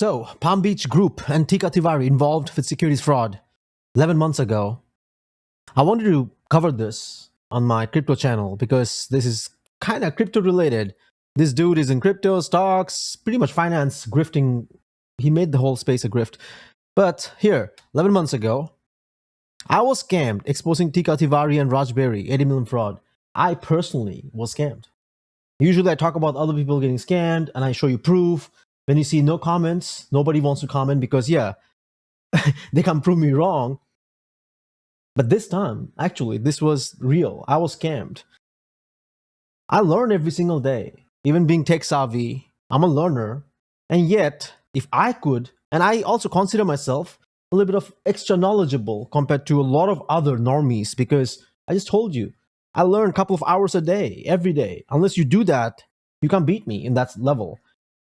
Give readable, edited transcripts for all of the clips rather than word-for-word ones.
So, Palm Beach Group and Teeka Tiwari involved with securities fraud 11 months ago. I wanted to cover this on my crypto channel because this is kind of crypto related. This dude is in crypto, stocks, pretty much finance, grifting. He made the whole space a grift. But here, 11 months ago, I was scammed exposing Teeka Tiwari and Raj Berry 80 million fraud. I personally was scammed. Usually I talk about other people getting scammed and I show you proof. When you see no comments, nobody wants to comment because, yeah, they can prove me wrong. But this time, actually, this was real. I was scammed. I learn every single day, even being tech savvy. I'm a learner. And yet, if I could, and I also consider myself a little bit of extra knowledgeable compared to a lot of other normies, because I just told you, I learn a couple of hours a day, every day. Unless you do that, you can't beat me in that level.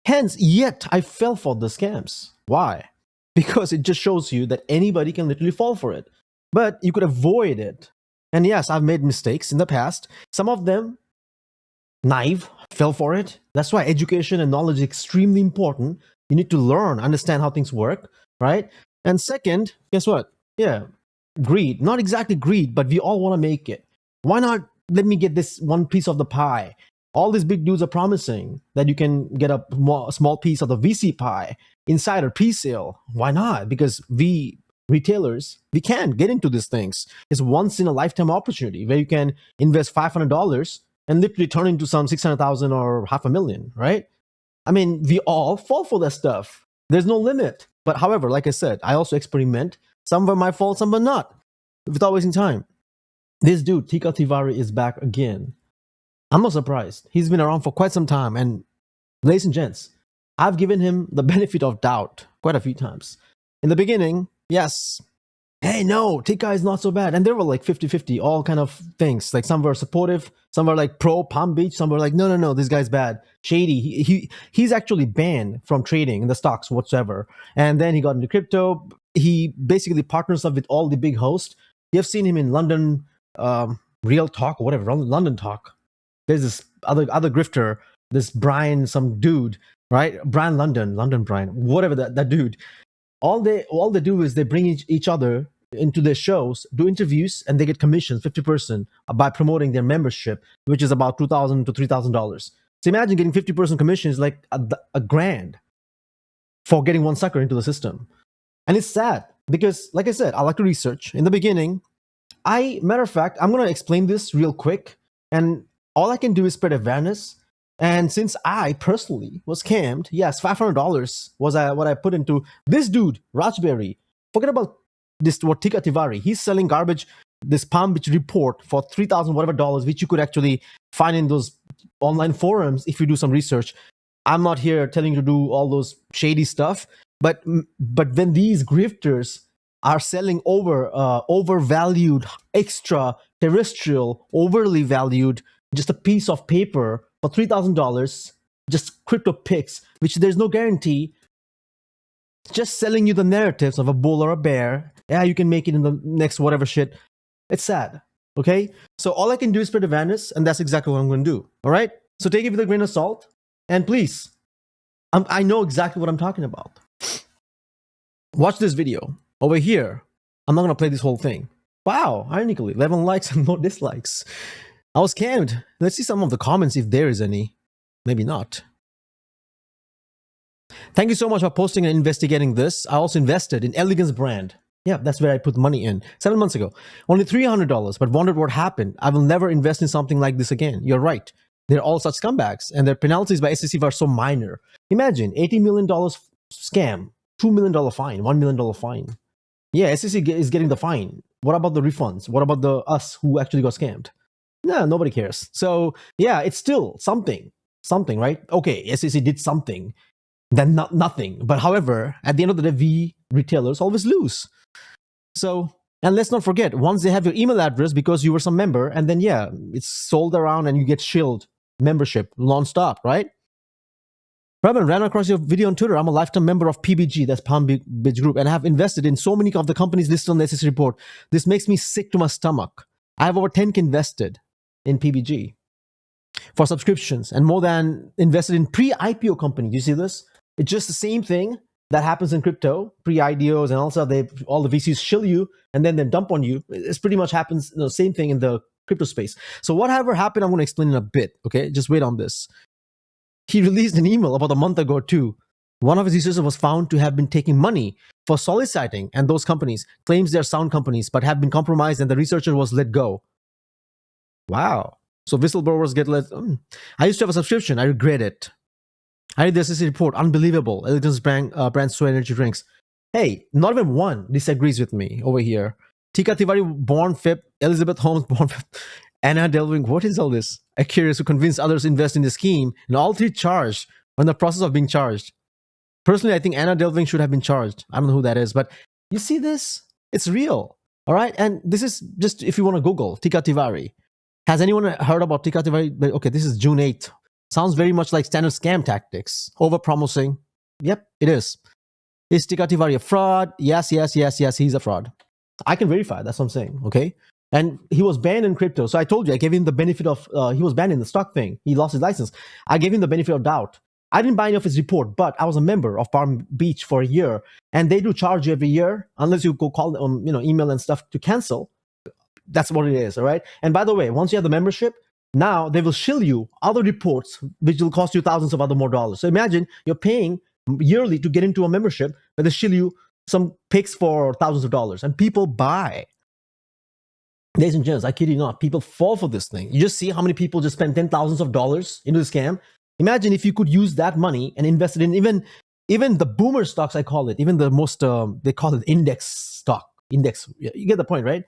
Hence, yet I fell for the scams. Why? Because it just shows you that anybody can literally fall for it. But you could avoid it. And yes, I've made mistakes in the past. Some of them, naive, fell for it. That's why education and knowledge is extremely important. You need to learn, understand how things work, right? And second, guess what? Yeah, greed. Not exactly greed, but we all want to make it. Why not let me get this one piece of the pie? All these big dudes are promising that you can get a small piece of the VC pie, insider pre-sale. Why not? Because we retailers, we can get into these things. It's once in a lifetime opportunity where you can invest $500 and literally turn into some 600,000 or $500,000, right? I mean, we all fall for that stuff. There's no limit. But however, like I said, I also experiment. Some were my fault, some were not. Without wasting time. This dude, Teeka Tiwari, is back again. I'm not surprised. He's been around for quite some time. And ladies and gents, I've given him the benefit of doubt quite a few times. In the beginning, yes, hey, no, Teeka is not so bad. And there were like 50-50, all kind of things. Like some were supportive, some were like pro Palm Beach, some were like, no, this guy's bad, shady. He's actually banned from trading in the stocks whatsoever. And then he got into crypto. He basically partners up with all the big hosts. You've seen him in London, Real Talk, or whatever, London Talk. There's this other grifter, this Brian, some dude, right? Brian London Brian, whatever that dude. All they do is they bring each other into their shows, do interviews, and they get commissions 50% by promoting their membership, which is about $2,000 to $3,000. So imagine getting 50% commission is like a grand for getting one sucker into the system. And it's sad because, like I said, I like to research. In the beginning, matter of fact, I'm going to explain this real quick. And all I can do is spread awareness. And since I personally was scammed, yes, $500 was what I put into this dude, Raj Berry. Forget about this, what Teeka Tiwari. He's selling garbage, this Palm Beach report for $3,000 whatever dollars, which you could actually find in those online forums if you do some research. I'm not here telling you to do all those shady stuff, but when these grifters are selling overvalued, extra terrestrial, overly valued, just a piece of paper for $3,000, just crypto picks, which there's no guarantee, just selling you the narratives of a bull or a bear. Yeah, you can make it in the next whatever shit. It's sad, okay? So all I can do is spread awareness, and that's exactly what I'm going to do, all right? So take it with a grain of salt, and please, I know exactly what I'm talking about. Watch this video. Over here, I'm not going to play this whole thing. Wow, ironically, 11 likes and no dislikes. I was scammed. Let's see some of the comments if there is any. Maybe not. Thank you so much for posting and investigating this. I also invested in Elegance brand. Yeah, that's where I put money in 7 months ago. Only $300, but wondered what happened. I will never invest in something like this again. You're right. They're all such scumbags, and their penalties by SEC are so minor. Imagine $80 million scam, $2 million fine, $1 million fine. Yeah, SEC is getting the fine. What about the refunds? What about us who actually got scammed? No, nobody cares. So yeah, it's still something, right? Okay, SEC did something, then nothing. But however, at the end of the day, we retailers always lose. So, and let's not forget, once they have your email address because you were some member, and then yeah, it's sold around and you get shilled membership non-stop, right? Robin, ran across your video on Twitter. I'm a lifetime member of PBG, that's Palm Beach Group, and I have invested in so many of the companies listed on the SEC report. This makes me sick to my stomach. I have over 10K invested in PBG for subscriptions and more than invested in pre-IPO companies. You see this? It's just the same thing, that happens in crypto, pre-IDOs, and also all the VCs shill you and then they dump on you. It's pretty much happens, same thing in the crypto space. So whatever happened, I'm going to explain in a bit. Okay, just wait on this. He released an email about a month ago too. One of his users was found to have been taking money for soliciting, and those companies claims they're sound companies but have been compromised, and the researcher was let go. Wow. So whistleblowers get let. I used to have a subscription. I regret it. I read the SEC report. Unbelievable. Elegance brand soy energy drinks. Hey, not even one disagrees with me over here. Teeka Tiwari born Feb. Elizabeth Holmes born Feb. Anna Delving. What is all this? Curious who convinced others to invest in the scheme, and all three charged or in the process of being charged. Personally, I think Anna Delving should have been charged. I don't know who that is, but you see this? It's real. All right. And this is just if you want to Google Teeka Tiwari. Has anyone heard about Teeka Tiwari? Okay, this is June 8th. Sounds very much like standard scam tactics. Over-promising. Yep, it is. Is Teeka Tiwari a fraud? Yes, he's a fraud. I can verify. That's what I'm saying, okay? And he was banned in crypto. So I told you, I gave him the benefit of, he was banned in the stock thing. He lost his license. I gave him the benefit of doubt. I didn't buy any of his report, but I was a member of Palm Beach for a year. And they do charge you every year, unless you go call them, email and stuff to cancel. That's what it is, all right? And by the way, once you have the membership, now they will shill you other reports, which will cost you thousands of other more dollars. So imagine you're paying yearly to get into a membership, but they shill you some picks for thousands of dollars, and people buy. Ladies and gents, I kid you not, people fall for this thing. You just see how many people just spend thousands of dollars into the scam. Imagine if you could use that money and invest it in even the boomer stocks, I call it, even the most, they call it index stock. Index, you get the point, right?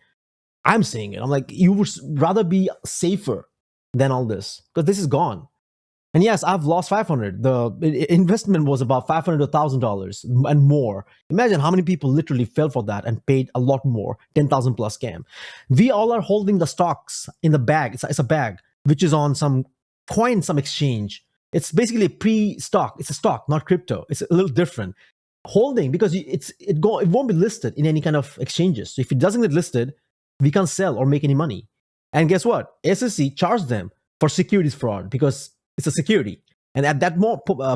I'm saying it. I'm like, you would rather be safer than all this because this is gone. And yes, I've lost 500. The investment was about $500 to $1,000 and more. Imagine how many people literally fell for that and paid a lot more, 10,000 plus scam. We all are holding the stocks in the bag. It's a bag, which is on some coin, some exchange. It's basically a pre-stock. It's a stock, not crypto. It's a little different. Holding because it won't be listed in any kind of exchanges. So if it doesn't get listed, we can't sell or make any money. And guess what? SEC charged them for securities fraud because it's a security. And at that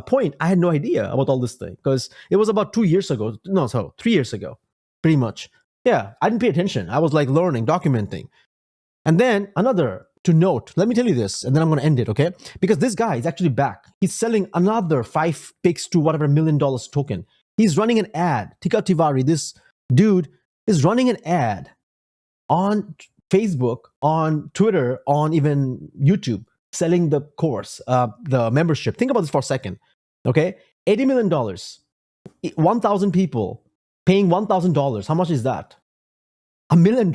point, I had no idea about all this thing because it was about 3 years ago, pretty much. Yeah, I didn't pay attention. I was like learning, documenting. And then another to note, let me tell you this, and then I'm going to end it, okay? Because this guy is actually back. He's selling another 5 picks to whatever $1 million token. He's running an ad. Teeka Tiwari, this dude is running an ad on Facebook, on Twitter, on even YouTube, selling the course, the membership. Think about this for a second, okay? $80 million, 1,000 people paying $1,000. How much is that? $1 million.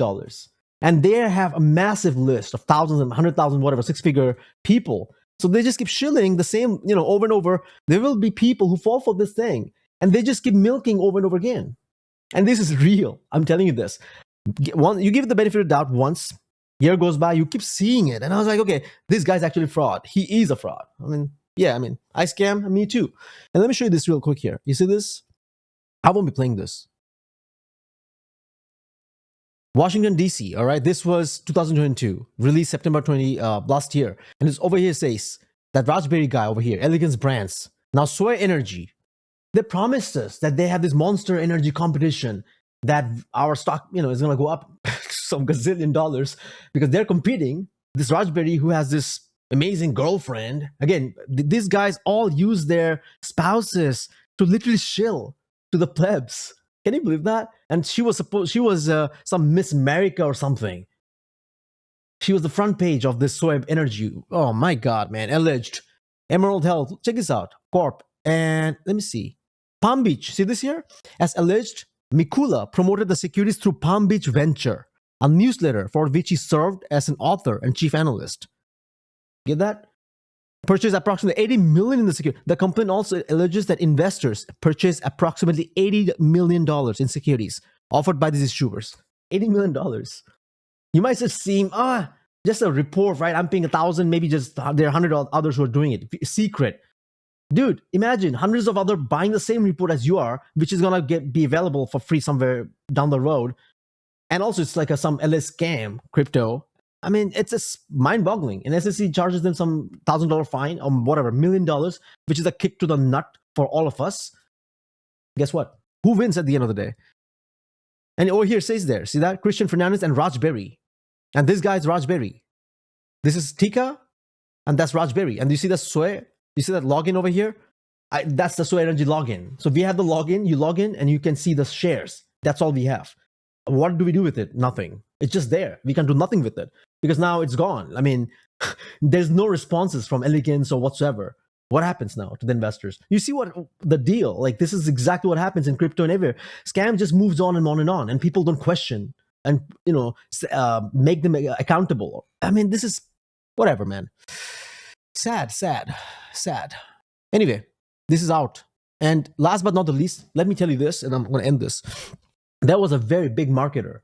And they have a massive list of thousands and 100,000, whatever, 6-figure people. So they just keep shilling the same, over and over. There will be people who fall for this thing, and they just keep milking over and over again. And this is real. I'm telling you this. You give it the benefit of doubt once, year goes by, you keep seeing it. And I was like, okay, this guy's actually a fraud. He is a fraud. I scam, me too. And let me show you this real quick here. You see this? I won't be playing this. Washington, D.C., all right? This was 2022, released September 20 last year. And it's over here says, that Raspberry guy over here, Elegance Brands. Now, Soy Energy, they promised us that they have this monster energy competition that our stock, is going to go up some gazillion dollars because they're competing. This Raspberry who has this amazing girlfriend. Again, these guys all use their spouses to literally shill to the plebs. Can you believe that? And she was some Miss America or something. She was the front page of this Soy Energy. Oh my God, man. Alleged. Emerald Health. Check this out. Corp. And let me see. Palm Beach. See this here? As alleged, Mikula promoted the securities through Palm Beach Venture, a newsletter for which he served as an author and chief analyst. Get that? Purchased approximately $80 million in the security. The company also alleges that investors purchased approximately $80 million in securities offered by these issuers. $80 million. You might just seem, just a report, right? I'm paying 1,000, maybe just there are 100 others who are doing it. Secret. Dude, imagine hundreds of others buying the same report as you are, which is going to be available for free somewhere down the road. And also it's like some LS scam crypto. I mean, it's just mind-boggling. And SEC charges them some $1,000 fine or whatever, $1 million, which is a kick to the nut for all of us. Guess what? Who wins at the end of the day? And over here says there, see that? Christian Fernandez and Raj Berry. And this guy is Raj Berry. This is Teeka, and that's Raj Berry. And you see the Sway? You see that login over here? That's the Sway Energy login. So we have the login, you log in, and you can see the shares. That's all we have. What do we do with it? Nothing. It's just there. We can do nothing with it because now it's gone. I mean, there's no responses from Elegance or whatsoever. What happens now to the investors? You see what the deal, like this is exactly what happens in crypto and everywhere. Scam just moves on and on and on, and people don't question and, make them accountable. I mean, this is whatever, man. Sad. Anyway, this is out. And last but not the least, let me tell you this, and I'm going to end this. There was a very big marketer.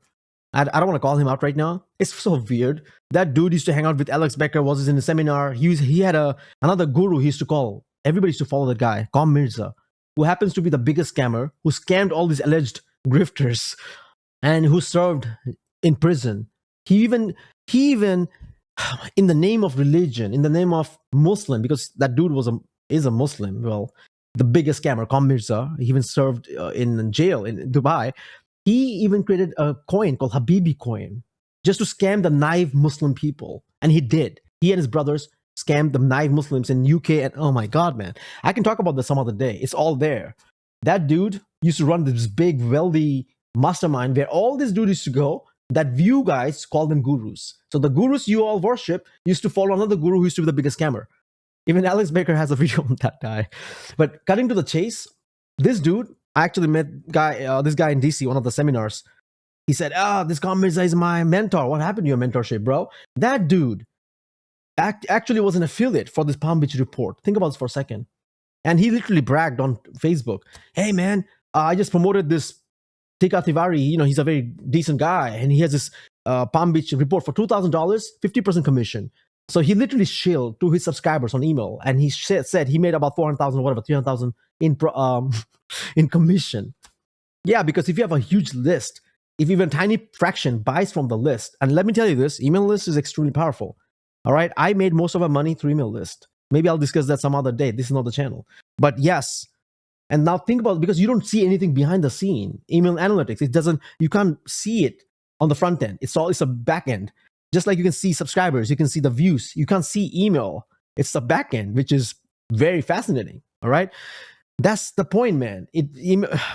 I don't want to call him out right now. It's so weird. That dude used to hang out with Alex Becker, was in a seminar. He had another guru he used to call. Everybody used to follow that guy, Com Mirza, who happens to be the biggest scammer, who scammed all these alleged grifters and who served in prison. He even, in the name of religion, in the name of Muslim, because that dude is a Muslim. Well, the biggest scammer, Com Mirza, he even served in jail in Dubai. He even created a coin called Habibi coin just to scam the naive Muslim people. And he did. He and his brothers scammed the naive Muslims in UK. And oh my God, man. I can talk about this some other day. It's all there. That dude used to run this big, wealthy mastermind where all this dude used to go that you guys call them gurus. So the gurus you all worship used to follow another guru who used to be the biggest scammer. Even Alex Baker has a video on that guy. But cutting to the chase, this dude, I actually met this guy in DC, one of the seminars. He said, this Com Mirza is my mentor. What happened to your mentorship, bro? That dude actually was an affiliate for this Palm Beach report. Think about this for a second. And he literally bragged on Facebook, hey, man, I just promoted this Teeka Tiwari. He's a very decent guy. And he has this Palm Beach report for $2,000, 50% commission. So he literally shilled to his subscribers on email. And he said he made about 400,000 or whatever, 300,000 in commission. Yeah, because if you have a huge list, if even a tiny fraction buys from the list, and let me tell you this, email list is extremely powerful. All right, I made most of my money through email list. Maybe I'll discuss that some other day. This is not the channel. But yes, and now think about it, because you don't see anything behind the scene. Email analytics, you can't see it on the front end. It's a back end. Just like you can see subscribers, you can see the views. You can't see email. It's the back end, which is very fascinating. All right. That's the point, man.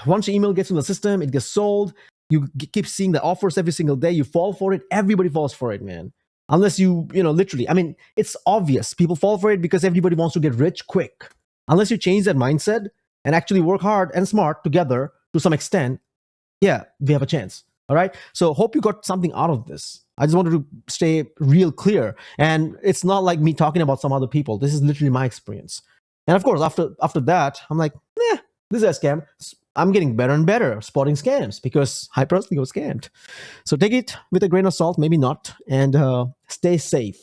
Once your email gets in the system, it gets sold. You keep seeing the offers every single day. You fall for it. Everybody falls for it, man. Unless literally, I mean, it's obvious. People fall for it because everybody wants to get rich quick. Unless you change that mindset and actually work hard and smart together to some extent, yeah, we have a chance. All right. So hope you got something out of this. I just wanted to stay real clear. And it's not like me talking about some other people. This is literally my experience. And of course, after that, I'm like, this is a scam. I'm getting better and better spotting scams because I personally was scammed. So take it with a grain of salt, maybe not, and stay safe.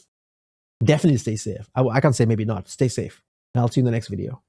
Definitely stay safe. I can't say maybe not. Stay safe. I'll see you in the next video.